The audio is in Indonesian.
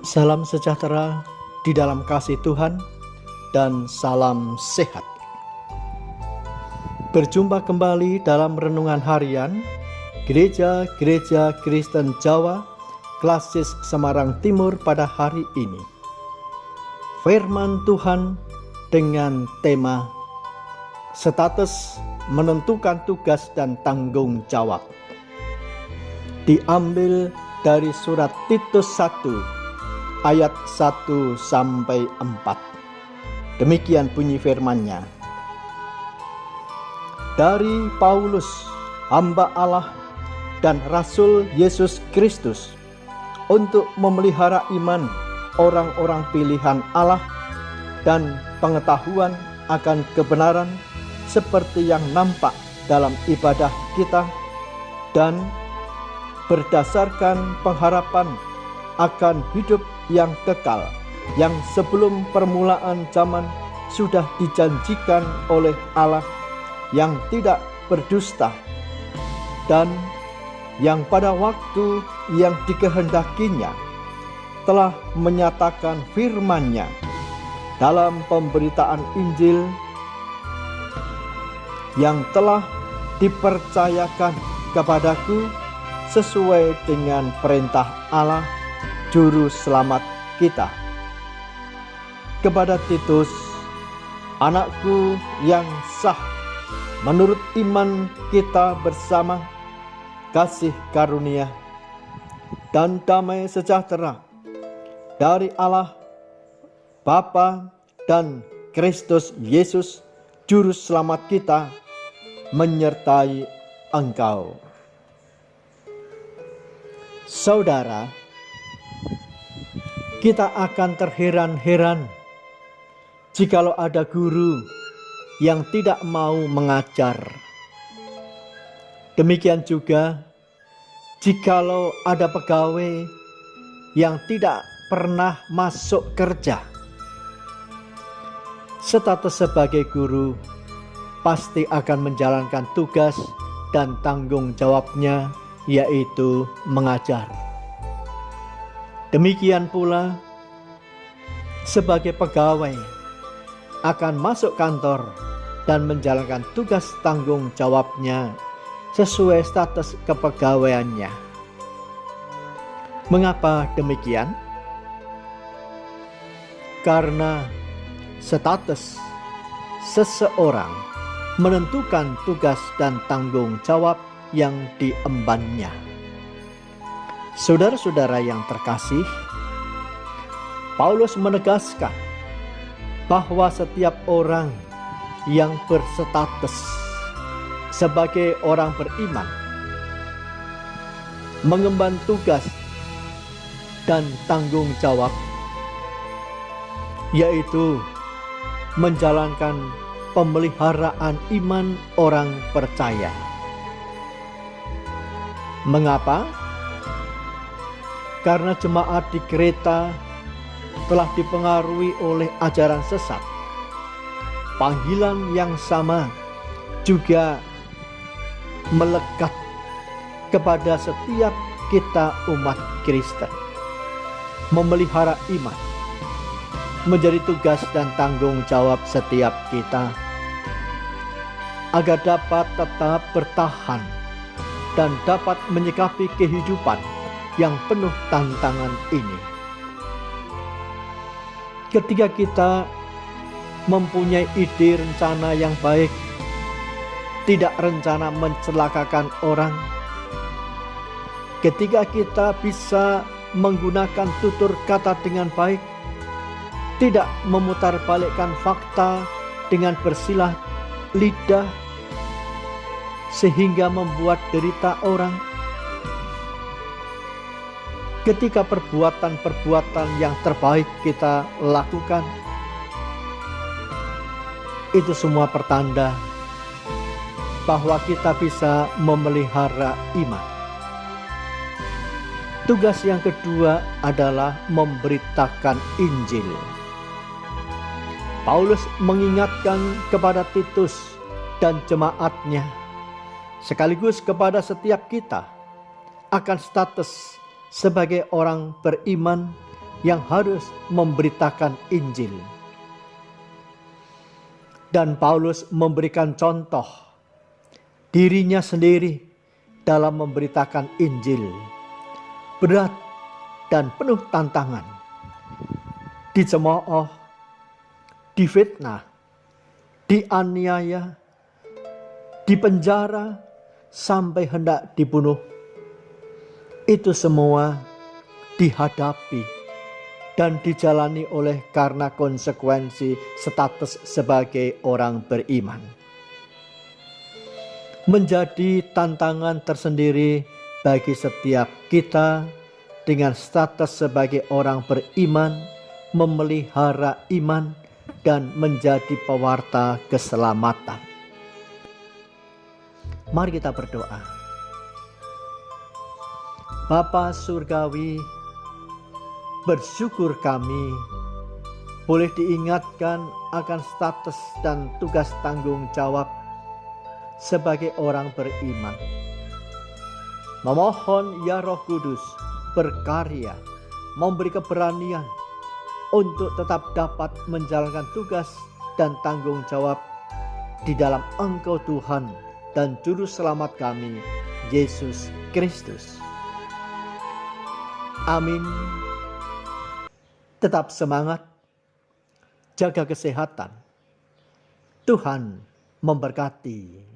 Salam sejahtera di dalam kasih Tuhan dan salam sehat. Berjumpa kembali dalam renungan harian Gereja Kristen Jawa Klasis Semarang Timur pada hari ini. Firman Tuhan dengan tema status menentukan tugas dan tanggung jawab. Diambil dari surat Titus 1 ayat 1-4. Demikian bunyi firman-Nya. Dari Paulus, hamba Allah dan Rasul Yesus Kristus, untuk memelihara iman orang-orang pilihan Allah dan pengetahuan akan kebenaran seperti yang nampak dalam ibadah kita, dan berdasarkan pengharapan akan hidup yang kekal yang sebelum permulaan zaman sudah dijanjikan oleh Allah yang tidak berdusta, dan yang pada waktu yang dikehendakinya telah menyatakan firman-Nya dalam pemberitaan Injil yang telah dipercayakan kepadaku sesuai dengan perintah Allah Juru Selamat kita. Kepada Titus, anakku yang sah, menurut iman kita bersama, kasih karunia dan damai sejahtera dari Allah Bapa dan Kristus Yesus Juru Selamat kita menyertai engkau. Saudara, kita akan terheran-heran jikalau ada guru yang tidak mau mengajar. Demikian juga jikalau ada pegawai yang tidak pernah masuk kerja. Status sebagai guru pasti akan menjalankan tugas dan tanggung jawabnya, yaitu mengajar. Demikian pula sebagai pegawai akan masuk kantor dan menjalankan tugas tanggung jawabnya sesuai status kepegawaiannya. Mengapa demikian? Karena status seseorang menentukan tugas dan tanggung jawab yang diembannya. Saudara-saudara yang terkasih, Paulus menegaskan bahwa setiap orang yang berstatus sebagai orang beriman mengemban tugas dan tanggung jawab, yaitu menjalankan pemeliharaan iman orang percaya. Mengapa? Karena jemaat di Kreta telah dipengaruhi oleh ajaran sesat. Panggilan yang sama juga melekat kepada setiap kita umat Kristen. Memelihara iman menjadi tugas dan tanggung jawab setiap kita agar dapat tetap bertahan dan dapat menyikapi kehidupan yang penuh tantangan ini. Ketika kita mempunyai ide rencana yang baik, tidak rencana mencelakakan orang, ketika kita bisa menggunakan tutur kata dengan baik, tidak memutarbalikkan fakta dengan bersilah lidah sehingga membuat derita orang, ketika perbuatan-perbuatan yang terbaik kita lakukan, itu semua pertanda bahwa kita bisa memelihara iman. Tugas yang kedua adalah memberitakan Injil. Paulus mengingatkan kepada Titus dan jemaatnya, sekaligus kepada setiap kita, akan status sebagai orang beriman yang harus memberitakan Injil. Dan Paulus memberikan contoh dirinya sendiri dalam memberitakan Injil. Berat dan penuh tantangan. Dicemooh, difitnah, dianiaya, dipenjara, sampai hendak dibunuh. Itu semua dihadapi dan dijalani oleh karena konsekuensi status sebagai orang beriman. Menjadi tantangan tersendiri bagi setiap kita dengan status sebagai orang beriman, memelihara iman dan menjadi pewarta keselamatan. Mari kita berdoa. Bapa Surgawi, bersyukur kami boleh diingatkan akan status dan tugas tanggung jawab sebagai orang beriman. Memohon ya Roh Kudus berkarya, memberi keberanian untuk tetap dapat menjalankan tugas dan tanggung jawab di dalam Engkau Tuhan dan Juru Selamat kami, Yesus Kristus. Amin. Tetap semangat, jaga kesehatan. Tuhan memberkati.